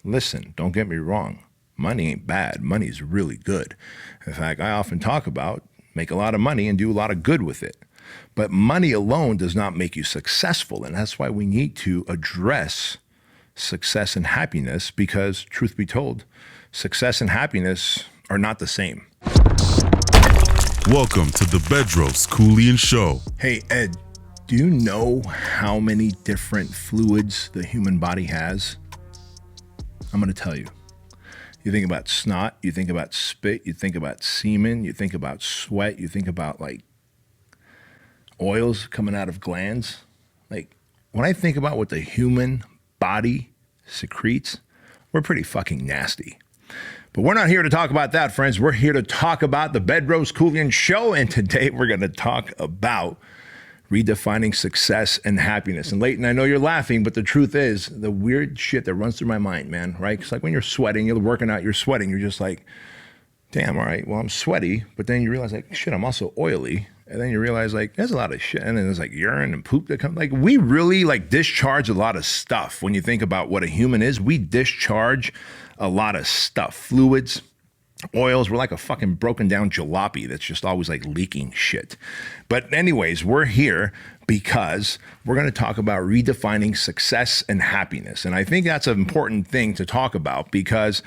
Listen, don't get me wrong. Money ain't bad. Money's really good. In fact, I often talk about make a lot of money and do a lot of good with it. But money alone does not make you successful. And that's why we need to address success and happiness, because truth be told, success and happiness are not the same. Welcome to the Bedros Keuilian Show. Hey, Ed, do you know how many different fluids the human body has? I'm going to tell you. You think about snot, you think about spit, you think about semen, you think about sweat, you think about like oils coming out of glands. Like when I think about what the human body secretes, we're pretty fucking nasty. But we're not here to talk about that, friends. We're here to talk about the Bedros Keuilian Show. And today we're going to talk about redefining success and happiness. And Leighton, I know you're laughing, but the truth is the weird shit that runs through my mind, man, right? It's like when you're sweating, you're working out, you're sweating. You're just like, damn, all right, well, I'm sweaty. But then you realize like, shit, I'm also oily. And then you realize like, there's a lot of shit. And then there's like urine and poop that come. Like we really like discharge a lot of stuff. When you think about what a human is, we discharge a lot of stuff, fluids, oils. We're like a fucking broken down jalopy that's just always like leaking shit. But anyways, we're here because we're going to talk about redefining success and happiness. And I think that's an important thing to talk about because,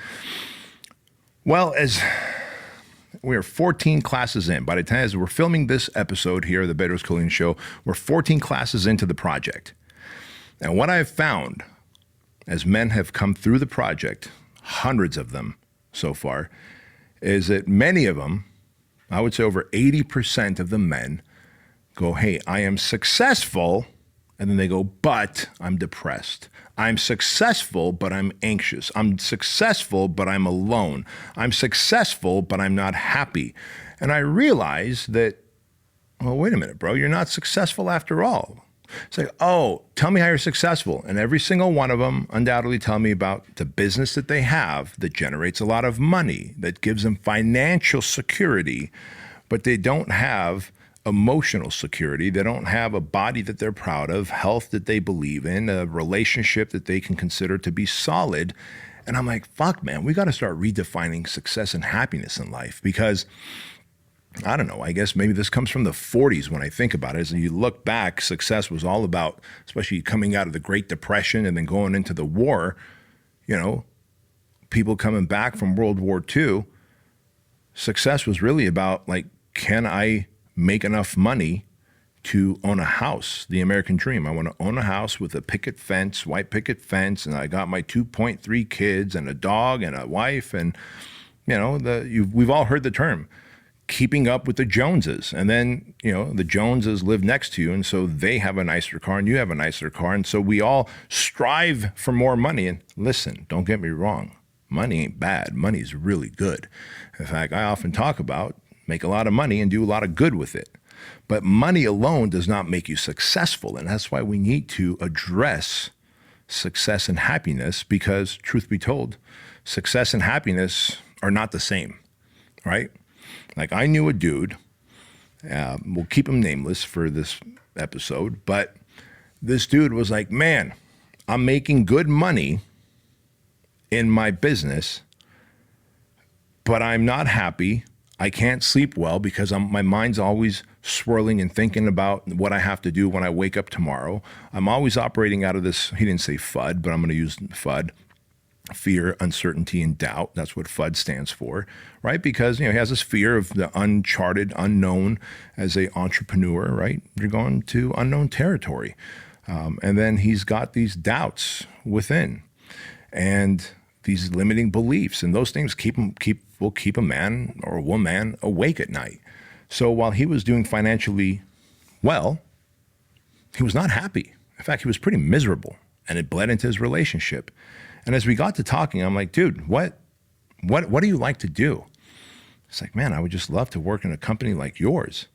well, as we're 14 classes in, by the time as we're filming this episode here, the Bedros Keuilian Show, we're 14 classes into the project. And what I've found as men have come through the project, hundreds of them so far, is that many of them, I would say over 80% of the men go, hey, I am successful. And then they go, but I'm depressed. I'm successful, but I'm anxious. I'm successful, but I'm alone. I'm successful, but I'm not happy. And I realize that, well, wait a minute, bro, you're not successful after all. It's like, oh, tell me how you're successful. And every single one of them undoubtedly tell me about the business that they have that generates a lot of money, that gives them financial security, but they don't have emotional security. They don't have a body that they're proud of, health that they believe in, a relationship that they can consider to be solid. And I'm like, fuck, man, we got to start redefining success and happiness in life because I don't know, I guess maybe this comes from the 40s when I think about it. As you look back, success was all about, especially coming out of the Great Depression and then going into the war, you know, people coming back from World War II. Success was really about like, can I make enough money to own a house? The American dream. I want to own a house with a picket fence, white picket fence, and I got my 2.3 kids and a dog and a wife. And, you know, we've all heard the term, keeping up with the Joneses. And then, you know, the Joneses live next to you. And so they have a nicer car and you have a nicer car. And so we all strive for more money. And listen, don't get me wrong. Money ain't bad. Money's really good. In fact, I often talk about make a lot of money and do a lot of good with it. But money alone does not make you successful. And that's why we need to address success and happiness because truth be told, success and happiness are not the same, right? Like I knew a dude, we'll keep him nameless for this episode, but this dude was like, man, I'm making good money in my business, but I'm not happy. I can't sleep well because my mind's always swirling and thinking about what I have to do when I wake up tomorrow. I'm always operating out of this, he didn't say FUD, but I'm going to use FUD. Fear, uncertainty, and doubt. That's what FUD stands for, right? Because, you know, he has this fear of the uncharted, unknown as an entrepreneur, right? You're going to unknown territory. And then he's got these doubts within and these limiting beliefs. And those things will keep a man or a woman awake at night. So while he was doing financially well, he was not happy. In fact, he was pretty miserable and it bled into his relationship. And as we got to talking, I'm like, dude, what do you like to do? It's like, man, I would just love to work in a company like yours.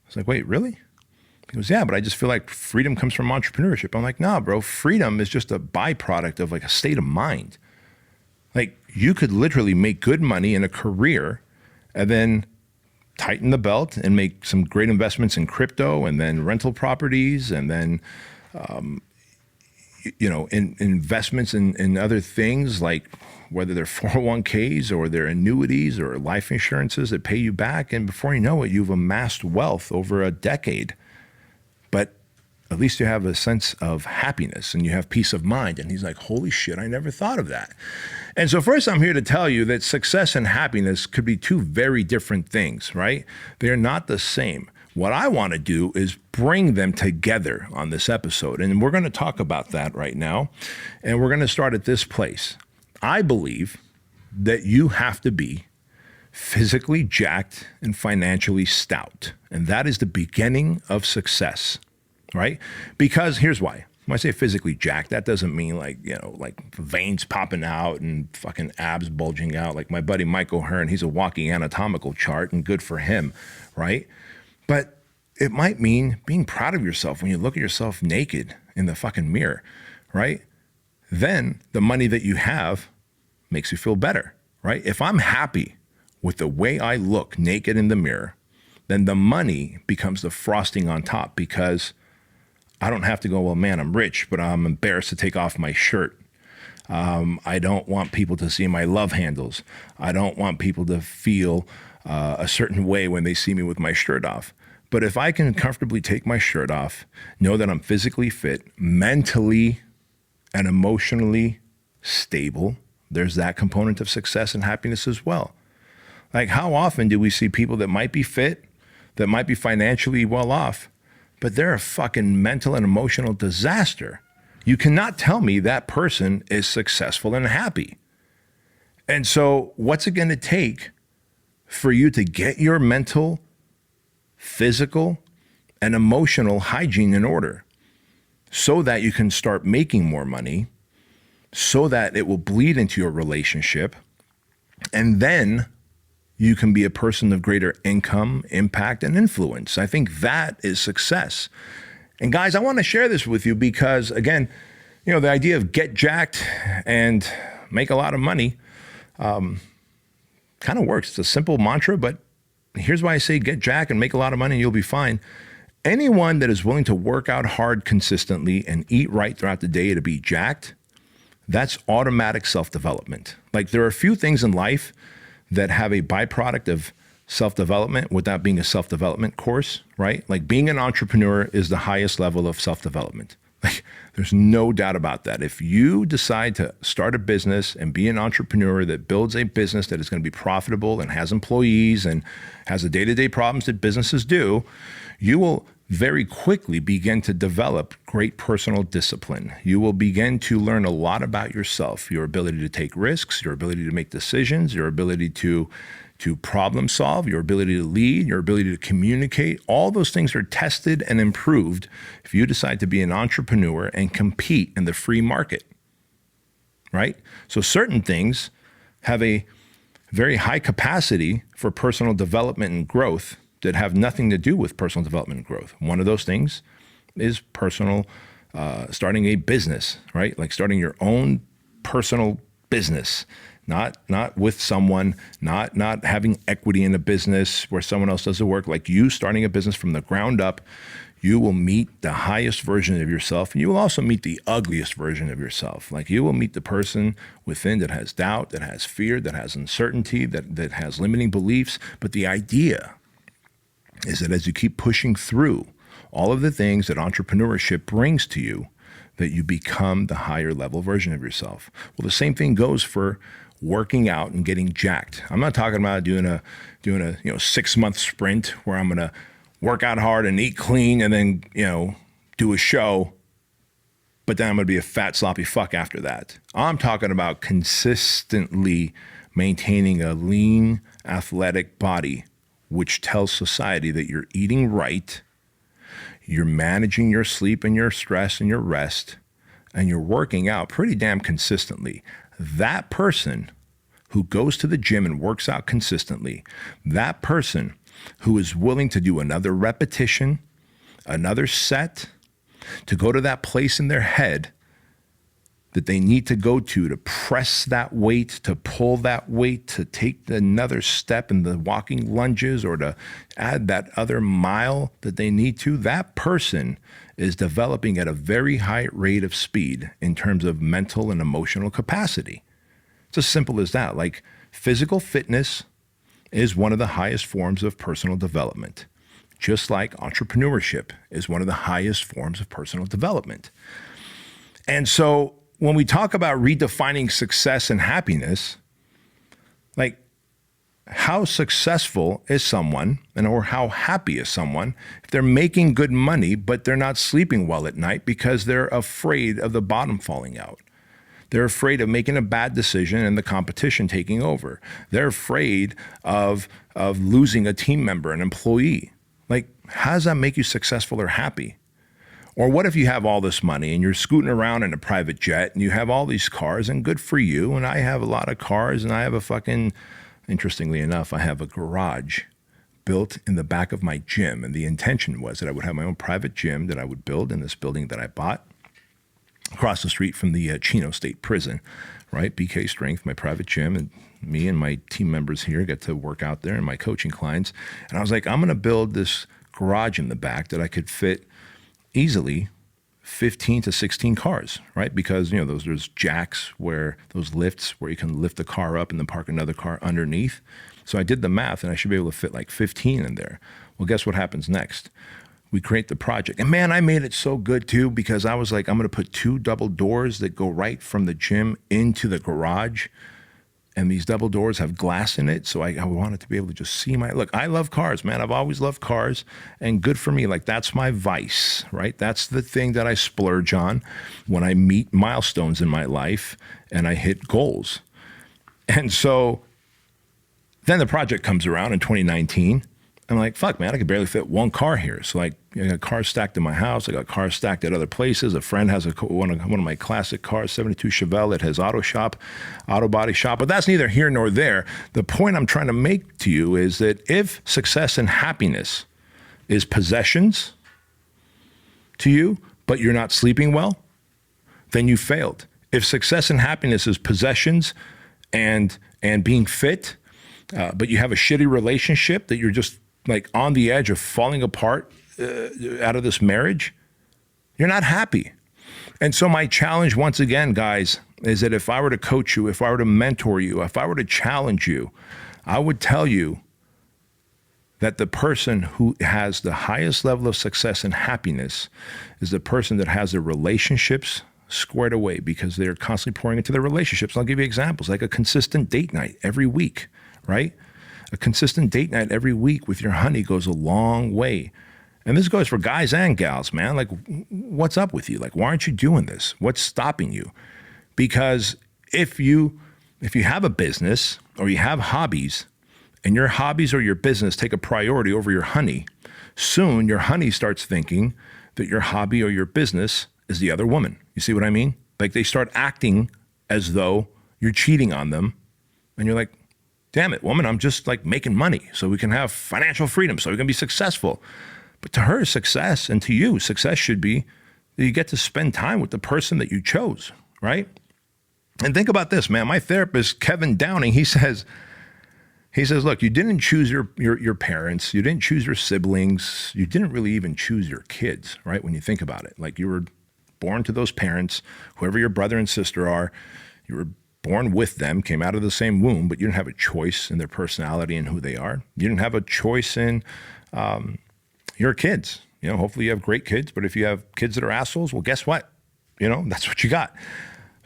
I was like, wait, really? He goes, yeah, but I just feel like freedom comes from entrepreneurship. I'm like, nah, bro, freedom is just a byproduct of like a state of mind. Like you could literally make good money in a career and then tighten the belt and make some great investments in crypto and then rental properties and then, in investments in other things, like whether they're 401ks or they're annuities or life insurances that pay you back. And before you know it, you've amassed wealth over a decade. But at least you have a sense of happiness and you have peace of mind. And he's like, holy shit, I never thought of that. And so first, I'm here to tell you that success and happiness could be two very different things, right? They're not the same. What I want to do is bring them together on this episode. And we're going to talk about that right now. And we're going to start at this place. I believe that you have to be physically jacked and financially stout. And that is the beginning of success, right? Because here's why. When I say physically jacked, that doesn't mean like veins popping out and fucking abs bulging out. Like my buddy Mike O'Hearn, he's a walking anatomical chart, and good for him, right? But it might mean being proud of yourself when you look at yourself naked in the fucking mirror, right? Then the money that you have makes you feel better, right? If I'm happy with the way I look naked in the mirror, then the money becomes the frosting on top, because I don't have to go, well, man, I'm rich, but I'm embarrassed to take off my shirt. I don't want people to see my love handles. I don't want people to feel a certain way when they see me with my shirt off. But if I can comfortably take my shirt off, know that I'm physically fit, mentally and emotionally stable, there's that component of success and happiness as well. Like, how often do we see people that might be fit, that might be financially well off, but they're a fucking mental and emotional disaster? You cannot tell me that person is successful and happy. And so what's it going to take for you to get your mental, physical, and emotional hygiene in order so that you can start making more money, so that it will bleed into your relationship, and then you can be a person of greater income, impact, and influence? I think that is success. And guys, I want to share this with you because, again, the idea of get jacked and make a lot of money kind of works. It's a simple mantra, but here's why I say get jacked and make a lot of money and you'll be fine. Anyone that is willing to work out hard consistently and eat right throughout the day to be jacked, that's automatic self-development. Like, there are a few things in life that have a byproduct of self-development without being a self-development course, right? Like, being an entrepreneur is the highest level of self-development. Like, there's no doubt about that. If you decide to start a business and be an entrepreneur that builds a business that is going to be profitable and has employees and has the day-to-day problems that businesses do, you will very quickly begin to develop great personal discipline. You will begin to learn a lot about yourself, your ability to take risks, your ability to make decisions, your ability to problem solve, your ability to lead, your ability to communicate. All those things are tested and improved if you decide to be an entrepreneur and compete in the free market, right? So certain things have a very high capacity for personal development and growth that have nothing to do with personal development and growth. One of those things is starting a business, right? Like starting your own personal business, not with someone, not having equity in a business where someone else does the work. Like, you starting a business from the ground up, you will meet the highest version of yourself, and you will also meet the ugliest version of yourself. Like, you will meet the person within that has doubt, that has fear, that has uncertainty, that has limiting beliefs. But the idea is that as you keep pushing through all of the things that entrepreneurship brings to you, that you become the higher level version of yourself. Well, the same thing goes for working out and getting jacked. I'm not talking about doing a 6-month sprint where I'm going to work out hard and eat clean and then, do a show, but then I'm going to be a fat, sloppy fuck after that. I'm talking about consistently maintaining a lean, athletic body, which tells society that you're eating right, you're managing your sleep and your stress and your rest, and you're working out pretty damn consistently. That person who goes to the gym and works out consistently, that person who is willing to do another repetition, another set, to go to that place in their head that they need to go to press that weight, to pull that weight, to take another step in the walking lunges, or to add that other mile that they need to, that person is developing at a very high rate of speed in terms of mental and emotional capacity. It's as simple as that. Like physical fitness is one of the highest forms of personal development, just like entrepreneurship is one of the highest forms of personal development. And so when we talk about redefining success and happiness, like how successful is someone or how happy is someone if they're making good money, but they're not sleeping well at night because they're afraid of the bottom falling out? They're afraid of making a bad decision and the competition taking over. They're afraid of losing a team member, an employee. Like, how does that make you successful or happy? Or what if you have all this money and you're scooting around in a private jet and you have all these cars, and good for you, and I have a lot of cars, and I have interestingly enough, I have a garage built in the back of my gym, and the intention was that I would have my own private gym that I would build in this building that I bought across the street from the Chino State Prison, right? BK Strength, my private gym, and me and my team members here get to work out there and my coaching clients. And I was like, I'm going to build this garage in the back that I could fit easily 15 to 16 cars, right? Because, there's jacks where those lifts where you can lift the car up and then park another car underneath. So I did the math and I should be able to fit like 15 in there. Well, guess what happens next? We create the project. And man, I made it so good too, because I was like, I'm going to put 2 double doors that go right from the gym into the garage. And these double doors have glass in it. So I wanted to be able to just see look, I love cars, man. I've always loved cars, and good for me. Like, that's my vice, right? That's the thing that I splurge on when I meet milestones in my life and I hit goals. And so then the project comes around in 2019. I'm like, fuck, man, I could barely fit 1 car here. So like, I got cars stacked in my house. I got cars stacked at other places. A friend has one of my classic cars, 72 Chevelle, that has auto body shop. But that's neither here nor there. The point I'm trying to make to you is that if success and happiness is possessions to you, but you're not sleeping well, then you failed. If success and happiness is possessions and being fit, but you have a shitty relationship that you're just like on the edge of falling apart out of this marriage, you're not happy. And so my challenge once again, guys, is that if I were to coach you, if I were to mentor you, if I were to challenge you, I would tell you that the person who has the highest level of success and happiness is the person that has their relationships squared away, because they're constantly pouring into their relationships. I'll give you examples, like a consistent date night every week, right? A consistent date night every week with your honey goes a long way. And this goes for guys and gals, man. Like, what's up with you? Like, why aren't you doing this? What's stopping you? Because if you have a business or you have hobbies, and your hobbies or your business take a priority over your honey, soon your honey starts thinking that your hobby or your business is the other woman. You see what I mean? Like, they start acting as though you're cheating on them, and you're like, damn it, woman, I'm just like making money so we can have financial freedom, so we can be successful. But to her, success, and to you, success should be that you get to spend time with the person that you chose, right? And think about this, man. My therapist, Kevin Downing, he says, look, you didn't choose your parents. You didn't choose your siblings. You didn't really even choose your kids, right? When you think about it, like, you were born to those parents, whoever your brother and sister are, you were born with them, came out of the same womb, but you didn't have a choice in their personality and who they are. You didn't have a choice in your kids. Hopefully you have great kids, but if you have kids that are assholes, well, guess what? That's what you got.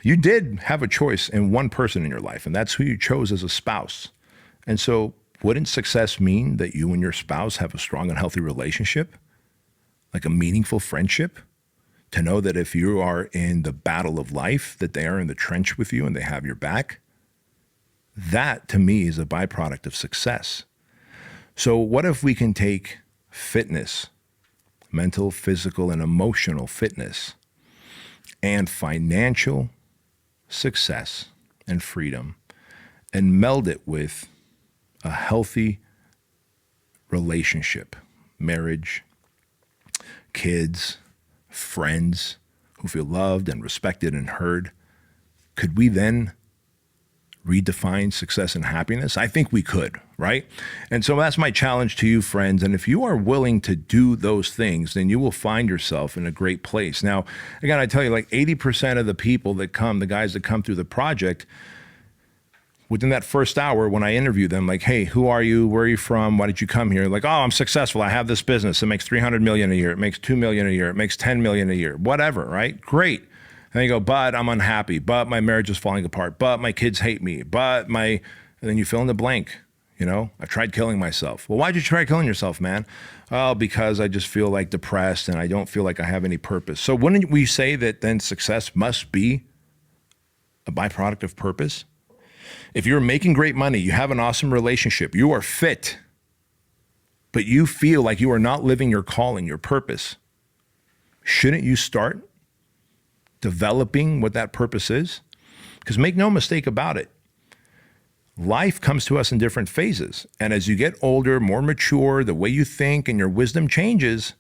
You did have a choice in one person in your life, and that's who you chose as a spouse. And so wouldn't success mean that you and your spouse have a strong and healthy relationship, like a meaningful friendship? To know that if you are in the battle of life, that they are in the trench with you and they have your back, that to me is a byproduct of success. So what if we can take fitness, mental, physical, and emotional fitness, and financial success and freedom, and meld it with a healthy relationship, marriage, kids, friends who feel loved and respected and heard? Could we then redefine success and happiness? I think we could, right? And so that's my challenge to you, friends. And if you are willing to do those things, then you will find yourself in a great place. Now, again, I tell you, like 80% of the people that come, the guys that come through the project, within that first hour, when I interview them, like, hey, who are you? Where are you from? Why did you come here? Like, oh, I'm successful. I have this business. It makes $300 million a year. It makes $2 million a year. It makes $10 million a year. Whatever, right? Great. And you go, but I'm unhappy. But my marriage is falling apart. But my kids hate me. But and then you fill in the blank. You know, I tried killing myself. Well, why'd you try killing yourself, man? Oh, because I just feel like depressed and I don't feel like I have any purpose. So wouldn't we say that then success must be a byproduct of purpose? If you're making great money, you have an awesome relationship, you are fit, but you feel like you are not living your calling, your purpose, shouldn't you start developing what that purpose is? Because make no mistake about it, life comes to us in different phases. And as you get older, more mature, the way you think and your wisdom changes,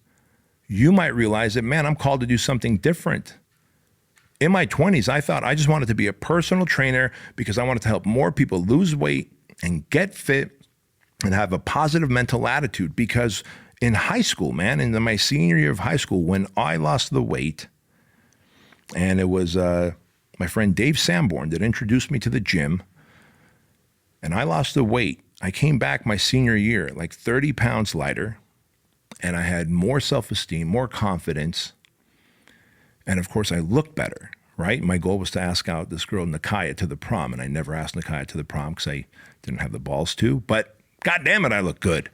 you might realize that, man, I'm called to do something different. In my 20s, I thought I just wanted to be a personal trainer because I wanted to help more people lose weight and get fit and have a positive mental attitude. Because in high school, man, in my senior year of high school, when I lost the weight, and it was my friend Dave Sanborn that introduced me to the gym, and I lost the weight. I came back my senior year like 30 pounds lighter, and I had more self-esteem, more confidence. And of course, I looked better, right? My goal was to ask out this girl, Nakaya, to the prom. And I never asked Nakaya to the prom because I didn't have the balls to. But God damn it, I look good.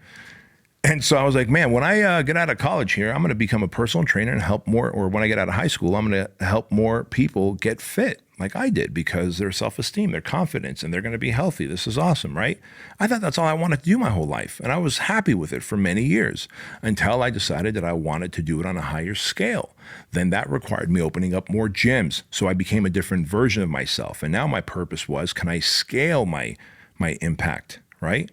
And so I was like, man, when I get out of college here, I'm going to become a personal trainer and help more. Or when I get out of high school, I'm going to help more people get fit like I did because their self-esteem, their confidence, and they're going to be healthy. This is awesome, right? I thought that's all I wanted to do my whole life. And I was happy with it for many years until I decided that I wanted to do it on a higher scale. Then that required me opening up more gyms. So I became a different version of myself. And now my purpose was, can I scale my impact, right?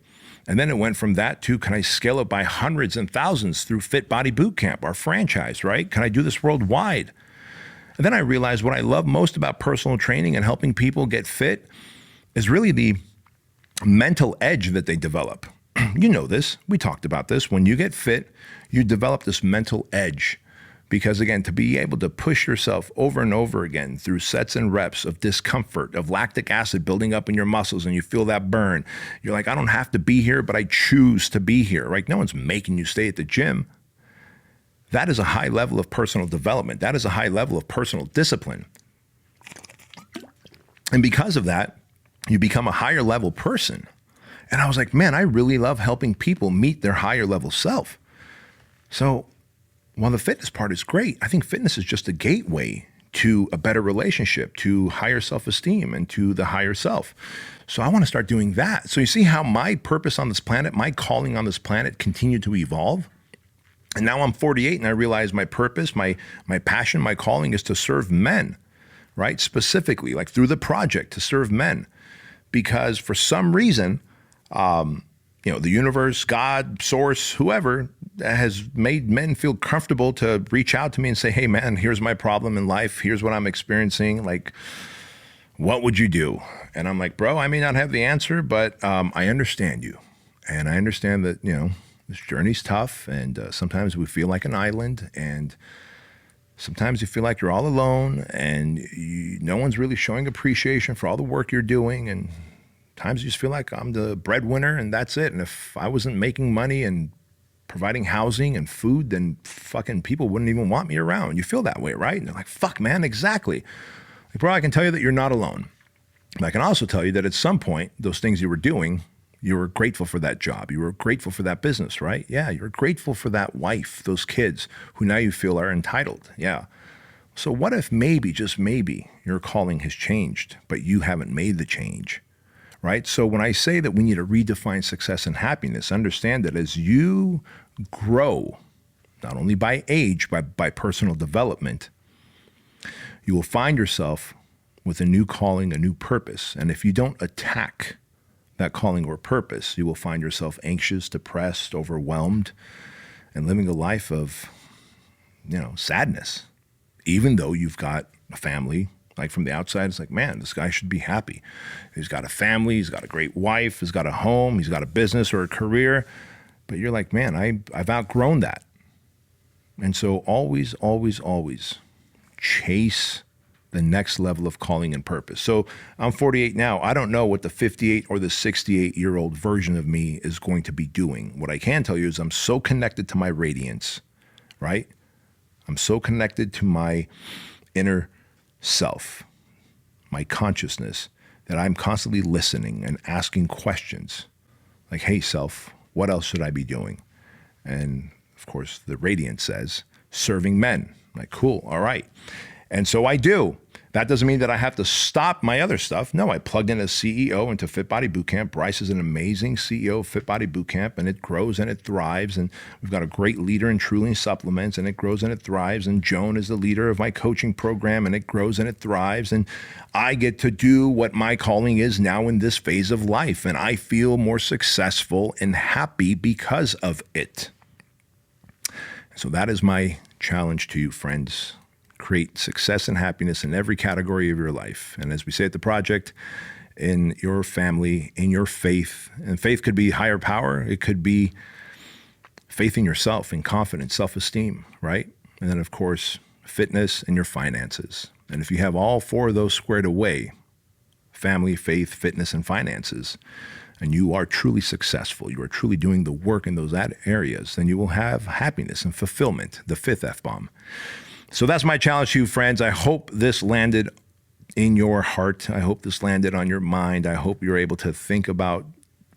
And then it went from that to, can I scale it by hundreds and thousands through Fit Body Bootcamp, our franchise, right? Can I do this worldwide? And then I realized what I love most about personal training and helping people get fit is really the mental edge that they develop. You know this. We talked about this. When you get fit, you develop this mental edge. Because again, to be able to push yourself over and over again through sets and reps of discomfort, of lactic acid building up in your muscles, and you feel that burn. You're like, I don't have to be here, but I choose to be here, right? No one's making you stay at the gym. That is a high level of personal development. That is a high level of personal discipline. And because of that, you become a higher level person. And I was like, man, I really love helping people meet their higher level self. So while the fitness part is great, I think fitness is just a gateway to a better relationship, to higher self-esteem, and to the higher self. So I want to start doing that. So you see how my purpose on this planet, my calling on this planet continued to evolve? And now I'm 48 and I realize my purpose, my passion, my calling is to serve men, right? Specifically, like through the project, to serve men. Because for some reason, the universe, God, source, whoever has made men feel comfortable to reach out to me and say, hey man, here's my problem in life. Here's what I'm experiencing. Like, what would you do? And I'm like, bro, I may not have the answer, but I understand you. And I understand that, this journey's tough. And sometimes we feel like an island. And sometimes you feel like you're all alone and no one's really showing appreciation for all the work you're doing. And times you just feel like I'm the breadwinner and that's it. And if I wasn't making money and providing housing and food, then fucking people wouldn't even want me around. You feel that way, right? And they're like, fuck, man, exactly. Like, bro, I can tell you that you're not alone. And I can also tell you that at some point, those things you were doing, you were grateful for that job. You were grateful for that business, right? Yeah, you're grateful for that wife, those kids who now you feel are entitled. Yeah. So what if maybe, just maybe, your calling has changed, but you haven't made the change? Right? So when I say that we need to redefine success and happiness, understand that as you grow, not only by age, but by personal development, you will find yourself with a new calling, a new purpose. And if you don't attack that calling or purpose, you will find yourself anxious, depressed, overwhelmed, and living a life of, sadness, even though you've got a family, Like from the outside, it's like, man, this guy should be happy. He's got a family, he's got a great wife, he's got a home, he's got a business or a career. But you're like, man, I've outgrown that. And so always, always, always chase the next level of calling and purpose. So I'm 48 now. I don't know what the 58 or the 68-year-old version of me is going to be doing. What I can tell you is I'm so connected to my radiance, right? I'm so connected to my inner self, my consciousness, that I'm constantly listening and asking questions like, hey, self, what else should I be doing? And of course, the radiance says, serving men. I'm like, cool, all right. And so I do. That doesn't mean that I have to stop my other stuff. No, I plugged in as CEO into Fit Body Bootcamp. Bryce is an amazing CEO of Fit Body Bootcamp, and it grows and it thrives. And we've got a great leader in Truly Supplements, and it grows and it thrives. And Joan is the leader of my coaching program, and it grows and it thrives. And I get to do what my calling is now in this phase of life. And I feel more successful and happy because of it. So that is my challenge to you, friends. Create success and happiness in every category of your life. And as we say at the project, in your family, in your faith, and faith could be higher power. It could be faith in yourself, in confidence, self-esteem, right? And then, of course, fitness and your finances. And if you have all four of those squared away, family, faith, fitness, and finances, and you are truly successful, you are truly doing the work in those areas, then you will have happiness and fulfillment, the fifth F-bomb. So that's my challenge to you, friends. I hope this landed in your heart. I hope this landed on your mind. I hope you're able to think about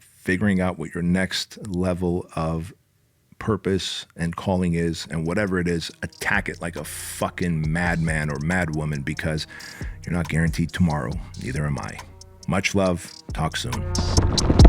figuring out what your next level of purpose and calling is, and whatever it is, attack it like a fucking madman or madwoman, because you're not guaranteed tomorrow. Neither am I. Much love. Talk soon.